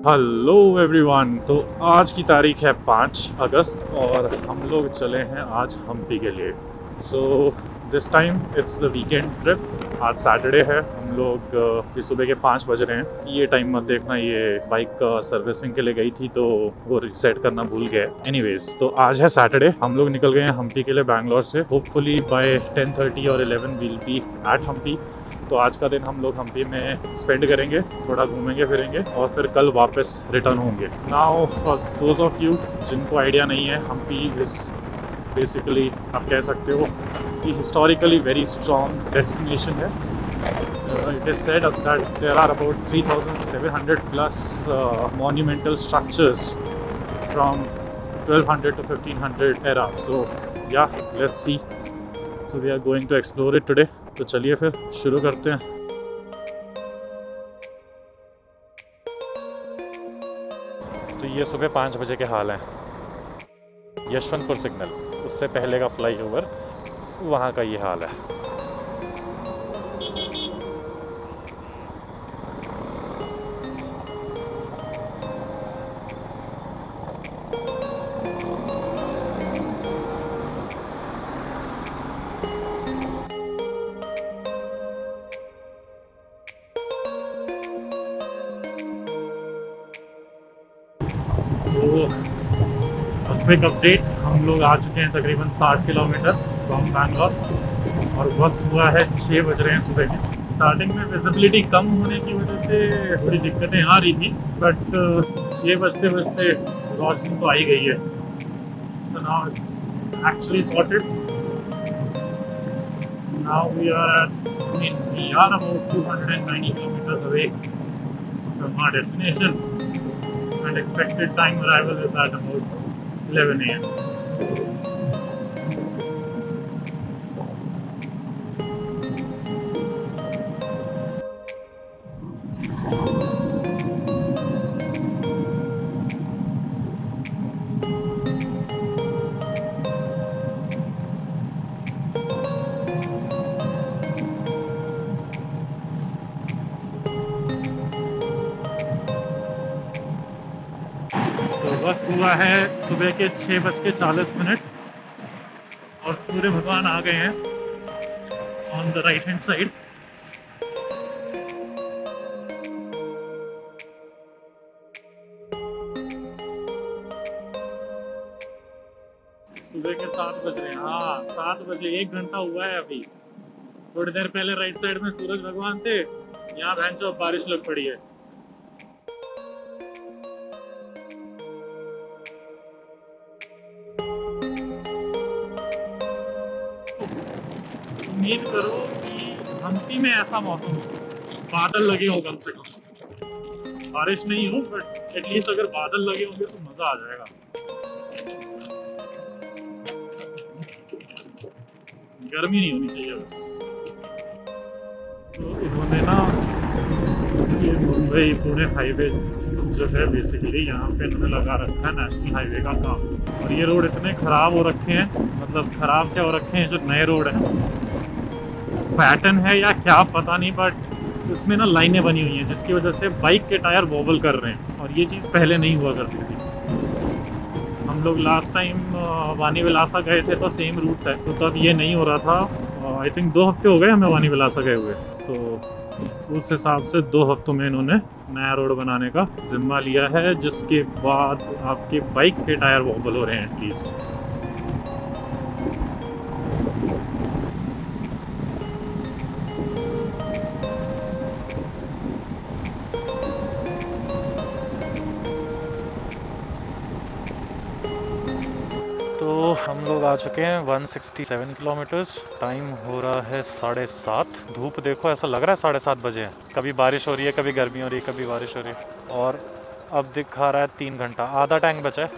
Hello everyone. तो आज की तारीख है 5 अगस्त और हम लोग चले हैं आज हम्पी के लिए। So this time it's the weekend trip. आज सैटरडे है। हम लोग भी सुबह के 5 बज रहे हैं। ये टाइम मत देखना, ये बाइक का सर्विसिंग के लिए गई थी तो वो रीसेट करना भूल गए। एनीवेज, तो आज है सैटरडे। हम लोग निकल गए हैं हम्पी के लिए बैंगलोर से। होपफुली बाय 10:30 और 11 विल बी एट हम्पी। तो आज का दिन हम लोग हम्पी में स्पेंड करेंगे, थोड़ा घूमेंगे फिरेंगे और फिर कल वापस रिटर्न होंगे। Now for those of you जिनको आइडिया नहीं है, हम्पी इज़ बेसिकली आप कह सकते हो कि हिस्टोरिकली वेरी स्ट्रॉन्ग डेस्टिनेशन है। It is said that there are about 3,700 plus monumental structures from 1200 to 1500 era. So yeah, let's see. So we are going to explore it today. तो चलिए फिर शुरू करते हैं। तो ये सुबह 5 बजे के हाल हैं। यशवंतपुर सिग्नल, उससे पहले का फ्लाईओवर, वहाँ का ये हाल है। तो क्विक अपडेट, हम लोग आ चुके हैं तकरीबन 60 किलोमीटर फ्रॉम बैंगलोर और वक्त हुआ है 6 बज रहे हैं सुबह के। स्टार्टिंग में विजिबिलिटी कम होने की वजह से थोड़ी दिक्कतें आ रही थी, बट 6 बजते बजते रोशनी तो आई गई है। So now it's actually sorted. Now we are about 290 kilometers away from our destination and expected time arrival is at about 11 a.m. वक्त हुआ है सुबह के 6:40 और सूर्य भगवान आ गए हैं on the right hand side. सुबह के 7 बज रहे हैं। हाँ, 7 बजे, 1 घंटा हुआ है अभी। थोड़ी देर पहले राइट साइड में सूरज भगवान थे, यहाँ भैंचो बारिश लग पड़ी है। उम्मीद करो कि हम्पी में ऐसा मौसम हो, बादल लगे हो, कम से कम बारिश नहीं हो, बट एटलीस्ट अगर बादल लगे होंगे तो मजा आ जाएगा। गर्मी नहीं होनी चाहिए बस। तो इन्होंने ना ये मुंबई पुणे हाईवे जो है, बेसिकली यहाँ पे इन्होंने लगा रखा है नेशनल हाईवे का काम। और ये रोड इतने ख़राब हो रखे हैं, मतलब ख़राब क्या हो रखे हैं, जो नए रोड हैं, पैटर्न है या क्या पता नहीं, बट उसमें ना लाइनें बनी हुई हैं जिसकी वजह से बाइक के टायर वॉबल कर रहे हैं। और ये चीज़ पहले नहीं हुआ करती थी। हम लोग लास्ट टाइम वानी विलासा गए थे तो सेम रूट है, तो तब ये नहीं हो रहा था। आई थिंक 2 हफ्ते हो गए हमें वानी विलासा गए हुए, तो उस हिसाब से 2 हफ्तों में इन्होंने नया रोड बनाने का जिम्मा लिया है, जिसके बाद आपके बाइक के टायर वॉबल हो रहे हैं एटलीस्ट। तो हम लोग आ चुके हैं 167 किलोमीटर्स। टाइम हो रहा है 7:30। धूप देखो, ऐसा लग रहा है 7:30 बजे हैं। कभी बारिश हो रही है, कभी गर्मी हो रही है, कभी बारिश हो रही है। और अब दिखा रहा है 3 घंटा, आधा टैंक बचा है,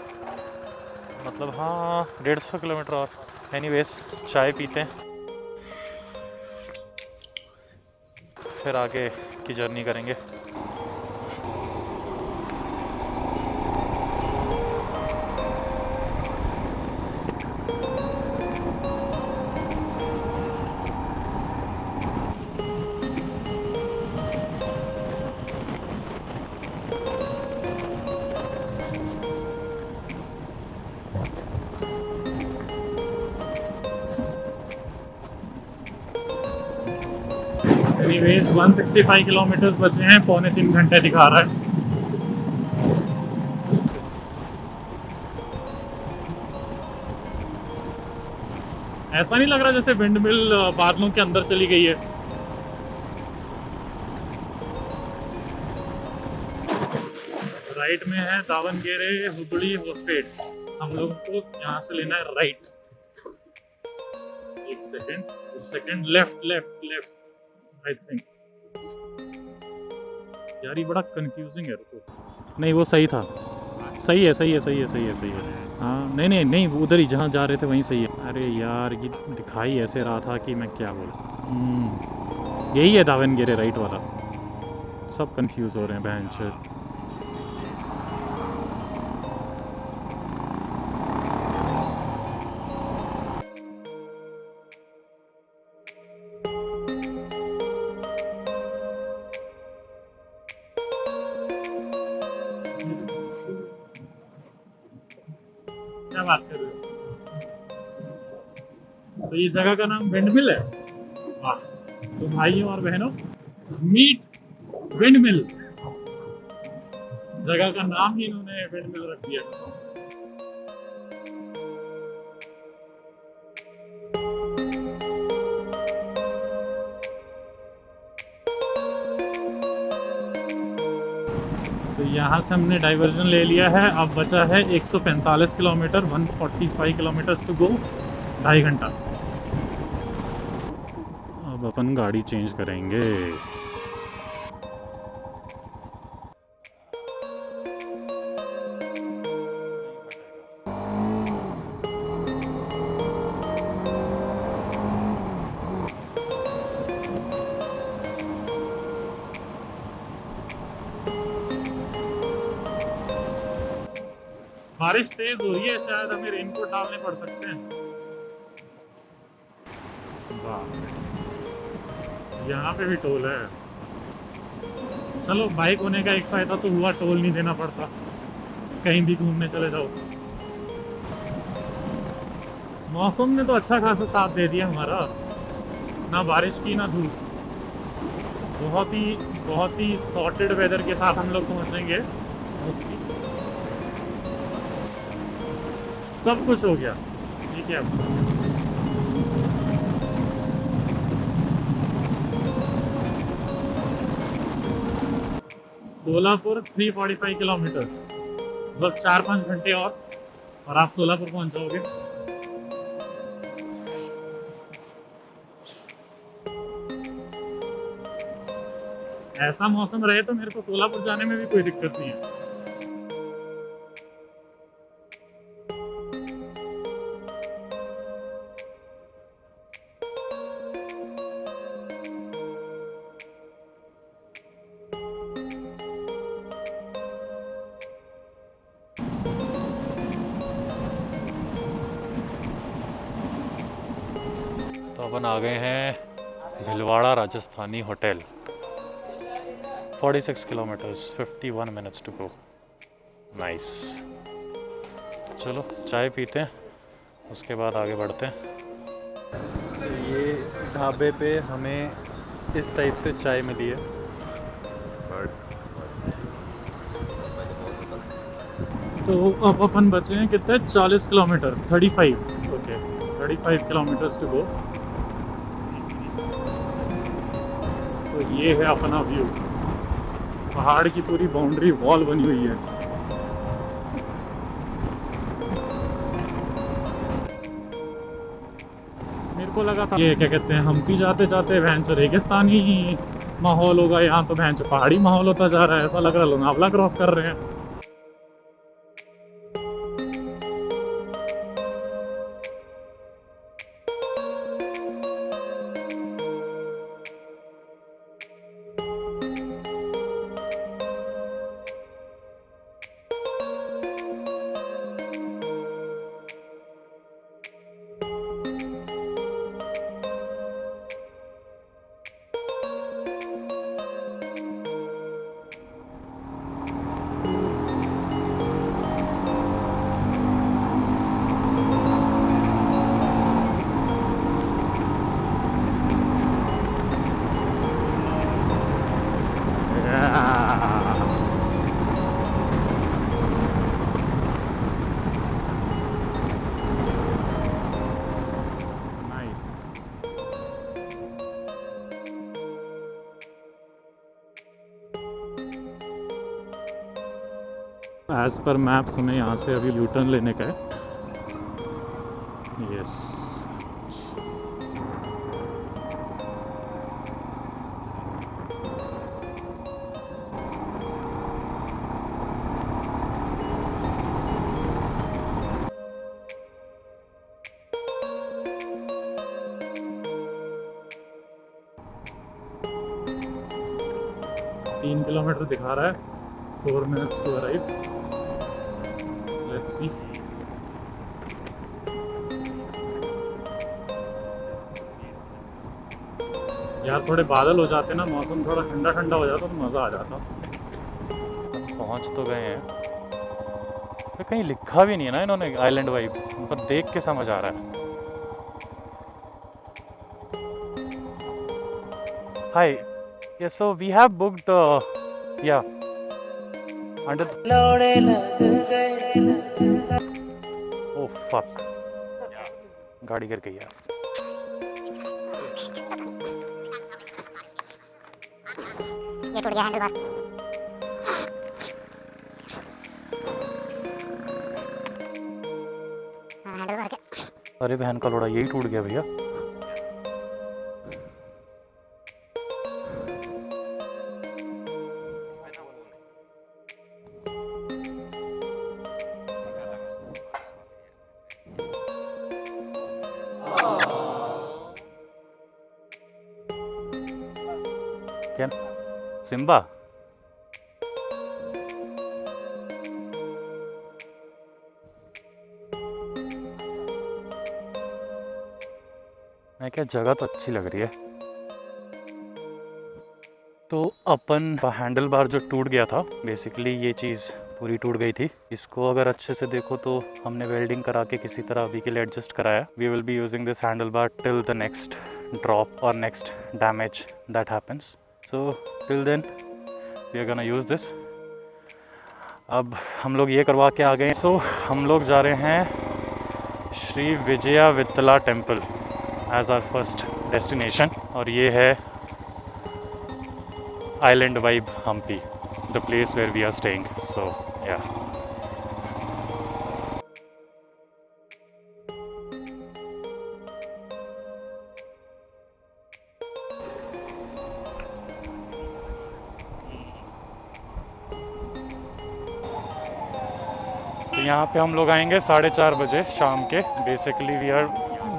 मतलब हाँ 150 किलोमीटर और। एनीवेज, चाय पीते हैं, फिर आगे की जर्नी करेंगे। एनीवेज 165 किलोमीटर्स बचे हैं, पौने 3 घंटे दिखा रहा है। ऐसा नहीं लग रहा जैसे विंड मिल बादलों के अंदर चली गई है। राइट में है दावणगेरे हुबली होस्पेट। हम लोगों को यहाँ से लेना है राइट। एक second, left left left I think. यार ये बड़ा कंफ्यूजिंग है, रुको। नहीं वो सही था, सही है सही है सही है सही है सही है। हाँ नहीं नहीं नहीं, उधर ही जहाँ जा रहे थे वहीं सही है। अरे यार ये दिखाई ऐसे रहा था कि मैं क्या बोलूँ। यही है दावणगेरे राइट वाला। सब कंफ्यूज हो रहे हैं बहन। क्या बात कर रहे हो? तो ये जगह का नाम विंडमिल है। वाह। तो भाइयों और बहनों, मीट विंडमिल। जगह का नाम ही इन्होंने विंडमिल रख दिया। तो यहाँ से हमने डाइवर्जन ले लिया है। अब बचा है 145 किलोमीटर, 145 किलोमीटर्स टू गो, 2.5 घंटा। अब अपन गाड़ी चेंज करेंगे। बारिश तेज हो रही है, शायद हमें रेनकोट डालने पड़ सकते हैं। वाह, यहाँ पे भी टोल है। चलो, बाइक होने का एक फायदा तो हुआ, टोल नहीं देना पड़ता, कहीं भी घूमने चले जाओ। मौसम ने तो अच्छा खासा साथ दे दिया हमारा, ना बारिश की ना धूप। बहुत ही सॉर्टेड वेदर के साथ हम लोग पहुँचेंगे। मोस्टली सब कुछ हो गया, ठीक है। सोलापुर 345 किलोमीटर्स, मतलब 4-5 घंटे और आप सोलापुर पहुंच जाओगे। ऐसा मौसम रहे तो मेरे को सोलापुर जाने में भी कोई दिक्कत नहीं है। तो अपन आ गए हैं Bhilwara Rajasthani hotel. 46 kilometers, 51 minutes to go. Nice. तो चलो चाय पीते हैं, उसके बाद आगे बढ़ते हैं। तो ये ढाबे पे हमें इस टाइप से चाय मिली है। तो अब अपन बचे हैं कितने, 40 kilometer, 35। Okay, 35 kilometers to go. तो ये है अपना व्यू, पहाड़ की पूरी बाउंड्री वॉल बनी हुई है। मेरे को लगा था ये क्या कहते हैं, हम्पी जाते जाते भैंस रेगिस्तानी माहौल होगा, यहाँ तो भैंस पहाड़ी माहौल होता जा रहा है। ऐसा लग रहा है लोनावला क्रॉस कर रहे हैं। एज़ पर मैप्स हमें यहाँ से अभी यू टर्न लेने का है। यस, 3 किलोमीटर दिखा रहा है, 4 minutes to arrive. Let's see. यार थोड़े बादल हो जाते ना, मौसम थोड़ा ठंडा ठंडा हो जाता तो मज़ा आ जाता। पहुंच तो गए हैं, तो कहीं लिखा भी नहीं है ना इन्होंने आइलैंड वाइब्स, पर देख के समझ आ रहा है। हाय, yeah, so we have booked yeah under oh fuck, गाड़ी गिर गई यार। ये टूट गया हैंडल बार। हाँ, हैंडल बार के। अरे बहन का लोड़ा, यही टूट गया भैया। क्या सिम्बा? मैं क्या, जगह तो अच्छी लग रही है। तो अपन हैंडल बार जो टूट गया था, बेसिकली ये चीज़ पूरी टूट गई थी। इसको अगर अच्छे से देखो तो हमने वेल्डिंग करा के किसी तरह अभी के लिए एडजस्ट कराया। We will be using this handlebar till the next drop और next damage that happens. So till then we are gonna use this. अब हम लोग ये करवा के आ गए। सो हम लोग जा रहे हैं Shri Vijaya Vittala temple as our first destination, और ये है Island Vibe Hampi, the place where we are staying. So yeah. तो यहाँ पे हम लोग आएंगे 4:30 बजे शाम के। Basically we are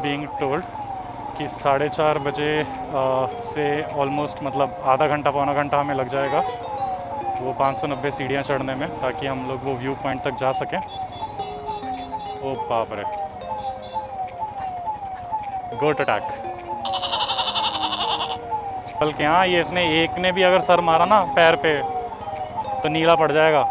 being told कि 4:30 बजे से ऑलमोस्ट मतलब आधा घंटा पौना घंटा हमें लग जाएगा वो 590 सीढ़ियाँ चढ़ने में, ताकि हम लोग वो व्यू पॉइंट तक जा सकें। ओ बाप रे, गोट अटैक। बल्कि हाँ, ये इसने एक ने भी अगर सर मारा ना पैर पे तो नीला पड़ जाएगा।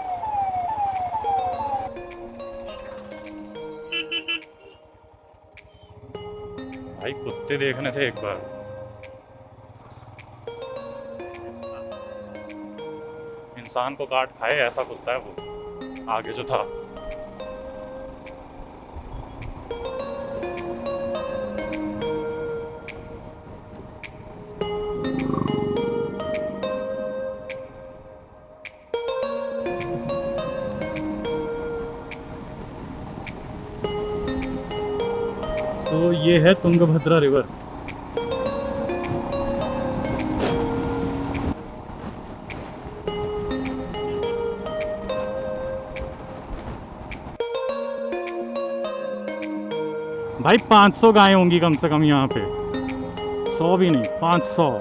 भाई कुत्ते देखने थे एक बार। इंसान को काट खाए ऐसा कुत्ता है वो आगे जो था। सो ये है तुंगभद्रा रिवर। भाई 500 गायें होंगी कम से कम यहाँ पे, 100 भी नहीं, 500।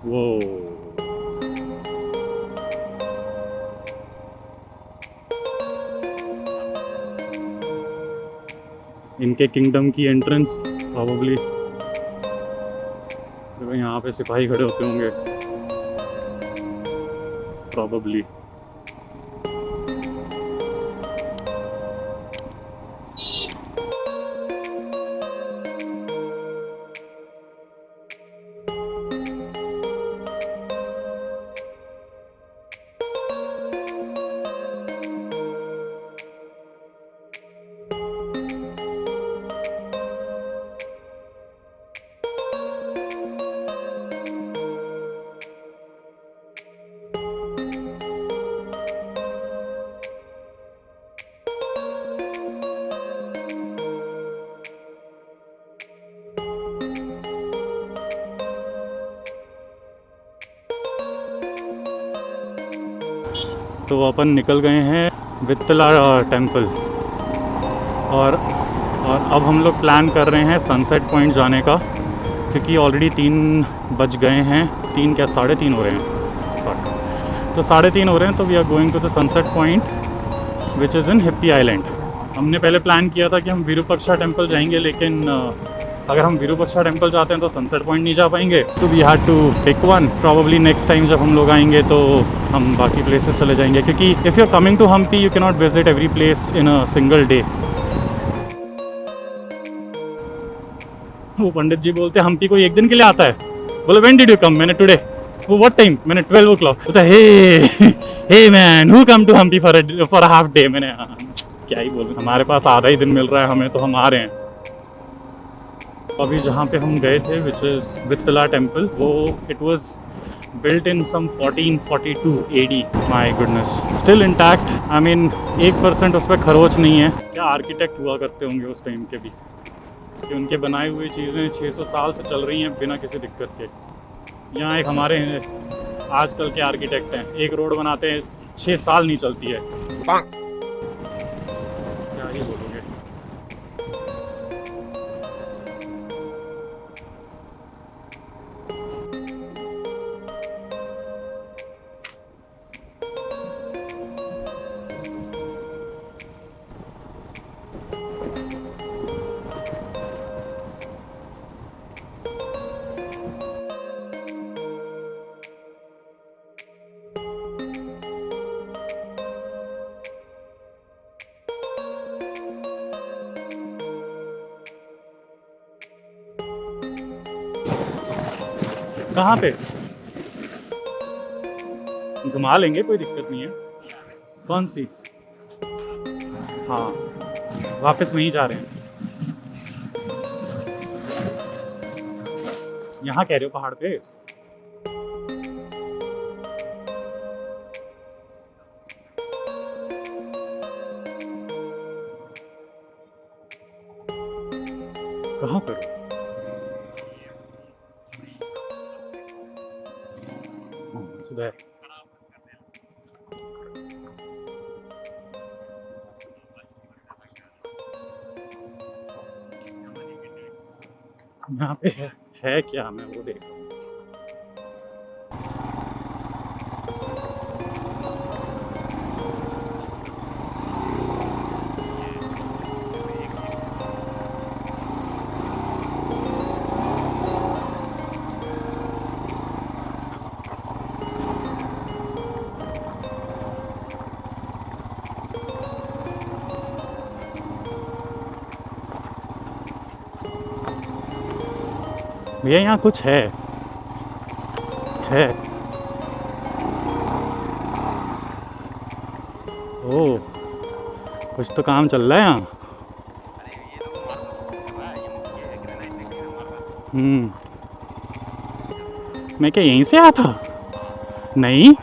वो इनके किंगडम की एंट्रेंस प्रॉबली। देखो यहाँ पे सिपाही खड़े होते होंगे प्रॉबली। तो अपन निकल गए हैं वित्तला टेम्पल और अब हम लोग प्लान कर रहे हैं सनसेट पॉइंट जाने का, क्योंकि ऑलरेडी 3 बज गए हैं। 3 क्या 3:30 हो रहे हैं, फक, तो 3:30 हो रहे हैं। तो we are going to the sunset point which is in hippie island. हमने पहले प्लान किया था कि हम विरूपाक्षा टेम्पल जाएंगे, लेकिन अगर हम विरूपाक्षा टेम्पल जाते हैं तो सनसेट पॉइंट नहीं जा पाएंगे, तो we had to pick one. Probably next time जब हम लोग आएंगे तो हम बाकी प्लेसेस चले जाएंगे, क्योंकि if you are coming to Hampi you can not visit every place in a single day. वो पंडित जी बोलते हैं हम्पी कोई एक दिन के लिए आता है। बोले व्हेन डिड यू कम? मैंने टुडे। वो व्हाट टाइम? मैंने 12 o'clock। बोलता hey man who come to Hampi for a half day. मैंने क्या ही बोलूं, हमारे पास आधा ही दिन मिल रहा है हमें, तो हम आ रहे हैं। अभी जहाँ पे हम गए थे विच इज़ वित्तला टेम्पल, वो it was built in some 1442 AD। My goodness, still intact. I mean 1% उस पर खरोच नहीं है। क्या आर्किटेक्ट हुआ करते होंगे उस टाइम के भी, कि उनके बनाई हुई चीज़ें 600 साल से चल रही हैं बिना किसी दिक्कत के। यहाँ एक हमारे आजकल के आर्किटेक्ट हैं, एक रोड बनाते हैं 6 साल नहीं चलती है। क्या ही बोलोगे। कहाँ पे? घुमा लेंगे, कोई दिक्कत नहीं है। कौन सी? हाँ, वापस वहीं जा रहे हैं। यहाँ कह रहे हो पहाड़ पे? कहाँ पर? सुधर। यहाँ पे है क्या? मैं वो देख रहा हूँ। भैया यहाँ कुछ है। ओह, कुछ तो काम चल रहा है यहाँ। मैं क्या यहीं से आया था? नहीं।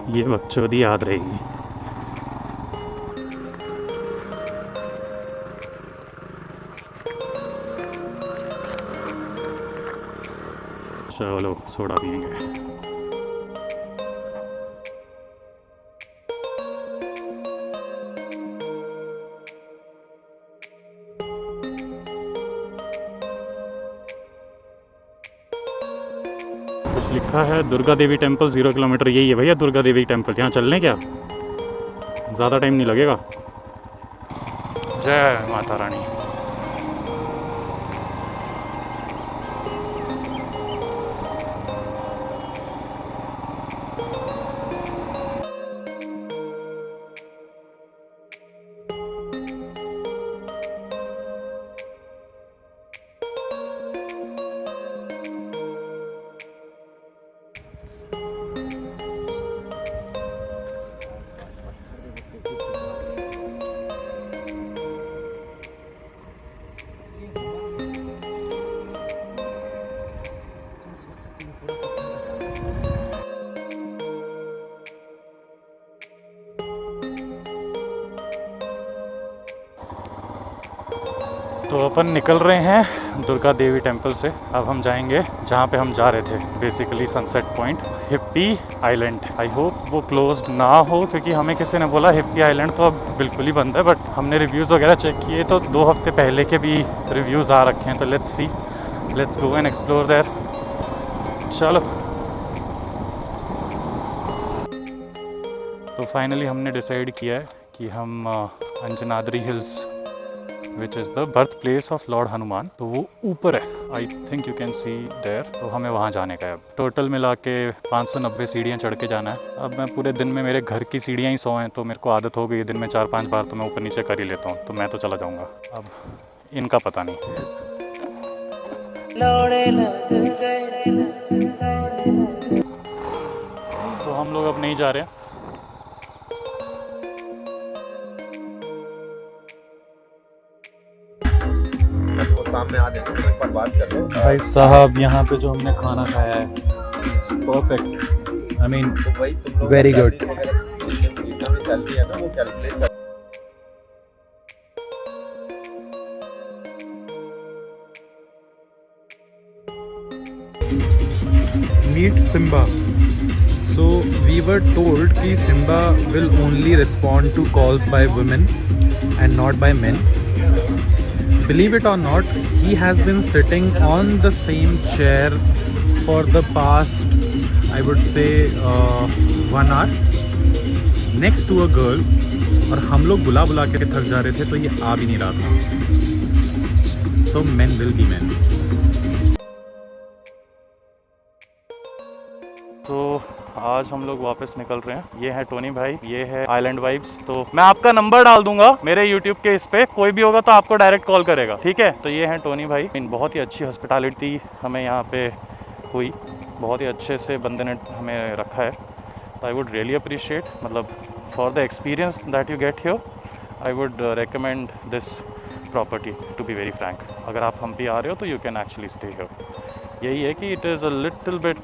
ये बकचोदी याद रहेगी। चलो सोडा पियेंगे। कुछ लिखा है दुर्गा देवी टेम्पल 0 किलोमीटर। यही है भैया दुर्गा देवी टेम्पल। यहाँ चलने क्या, ज़्यादा टाइम नहीं लगेगा। जय माता रानी। तो अपन निकल रहे हैं दुर्गा देवी टेम्पल से। अब हम जाएंगे जहाँ पे हम जा रहे थे, basically sunset point, hippie island. I hope वो क्लोज्ड ना हो, क्योंकि हमें किसी ने बोला हिप्पी आइलैंड तो अब बिल्कुल ही बंद है, बट हमने रिव्यूज़ वगैरह चेक किए तो 2 हफ्ते पहले के भी रिव्यूज़ आ रखे हैं। तो let's see, let's go and explore there. चलो, तो फाइनली हमने डिसाइड किया है कि हम Anjanadri hills, which is the birth place of lord Hanuman, तो वो ऊपर है। I think you can see there. तो हमें वहाँ जाने का है। अब टोटल मिला के 590 सीढ़ियाँ चढ़ के जाना है। अब मैं पूरे दिन में, मेरे घर की सीढ़ियाँ ही 100 हैं, तो मेरे को आदत हो गई है दिन में 4-5 बार तो मैं ऊपर नीचे कर ही लेता हूँ। तो मैं तो चला जाऊँगा, अब इनका पता नहीं। तो हम लोग अब नहीं जा रहे हैं। सामने आ जाएंगे तो एक बार बात कर लो। भाई साहब, यहाँ पे जो हमने खाना खाया है, परफेक्ट। आई मीन तो वही तुम लोग वेरी गुड। जितना भी सैलरी है ना वो कैलकुलेट कर। Meet Simba. So we were told कि Simba will only respond to calls by women and not by men. Believe it or not, he has been sitting on the same chair for the past, I would say, 1 hour next to a girl. और हम लोग बुला बुला के थक जा रहे थे, तो ये आ भी नहीं रहा था। So men will be men. तो आज हम लोग वापस निकल रहे हैं। ये है टोनी भाई, ये है आइलैंड वाइब्स। तो मैं आपका नंबर डाल दूंगा मेरे यूट्यूब के इस पे, कोई भी होगा तो आपको डायरेक्ट कॉल करेगा, ठीक है। तो ये है टोनी भाई। बहुत ही अच्छी हॉस्पिटैलिटी हमें यहाँ पे हुई, बहुत ही अच्छे से बंदे ने हमें रखा है। तो आई वुड रियली अप्रिशिएट, मतलब for the experience that you get here, I would recommend this property to be very frank. अगर आप हम्पी आ रहे हो तो you can actually stay here. यही है कि it is a little bit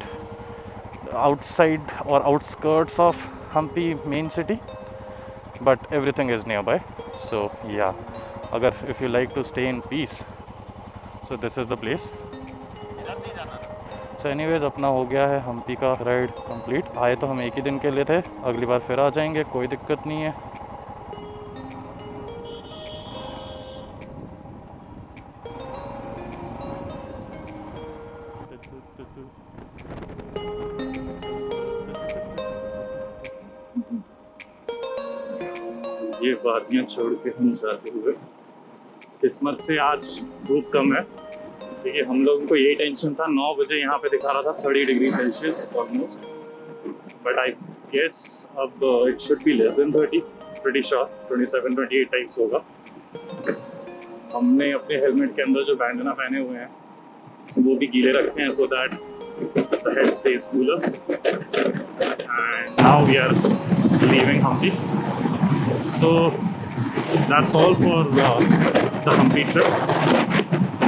outside or outskirts of Hampi main city, but everything is nearby. So yeah, agar if you like to stay in peace, so this is the place. So anyways, अपना हो गया है हम्पी का ride complete. आए तो हम एक ही दिन के लिए थे, अगली बार फिर आ जाएंगे, कोई दिक्कत नहीं है। ये वादियाँ छोड़ के हम जाते हुए, किस्मत से आज धूप कम है, क्योंकि हम लोगों को यही टेंशन था। 9 बजे यहाँ पे दिखा रहा था 30 degree Celsius almost, but I guess अब it should be less than 30, pretty sure 27-28 types होगा। हमने अपने हेलमेट के अंदर जो बैंडना पहने हुए हैं वो भी गीले रखे हैं, so that the head stays cooler. And now we are leaving Hampi. So that's all for the Hampi trip.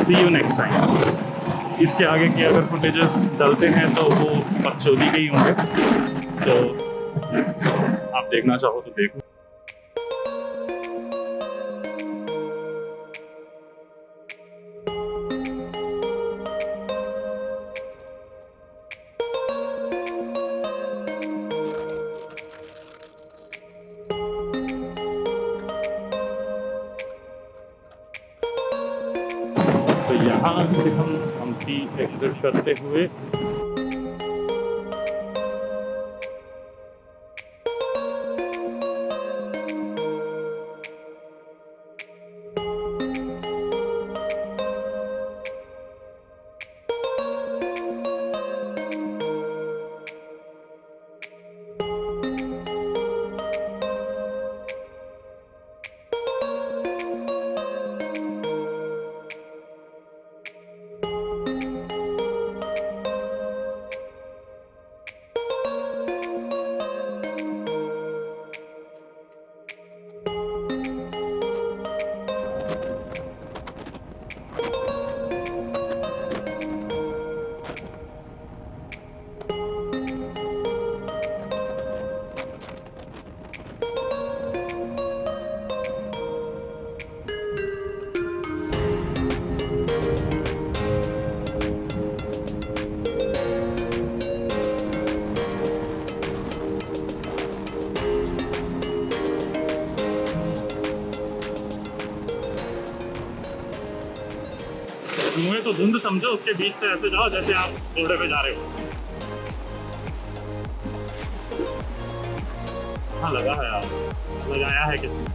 See you next time. इसके आगे के अगर फुटेजेस डलते हैं तो वो बकचोदी के ही होंगे, तो आप देखना चाहो तो देखो। तो यहाँ से हम हम्पी एग्जिट करते हुए मुझे तो धुंध समझो, उसके बीच से ऐसे जाओ जैसे आप घोड़े पे जा रहे हो। हाँ लगा है यार, लगाया है किसी ने,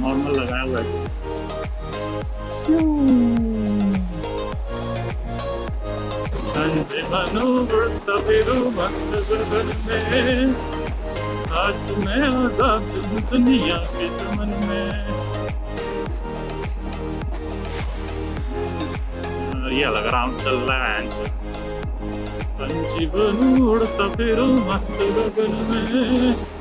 नॉर्मल लगाया हुआ है किसी। आज मैं आजाद हूँ दुनिया के चमन में। ये अलग आराम से चल रहा है आंसर। पंछी बनूं उड़ता फिरूं मस्त गगन में।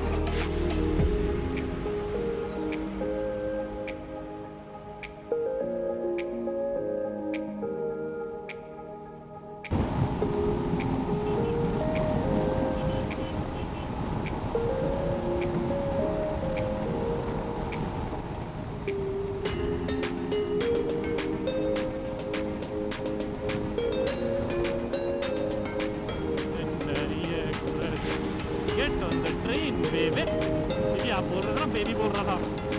Get on the train, baby. ये आप बोल रहे थे ना, बेबी बोल रहा था।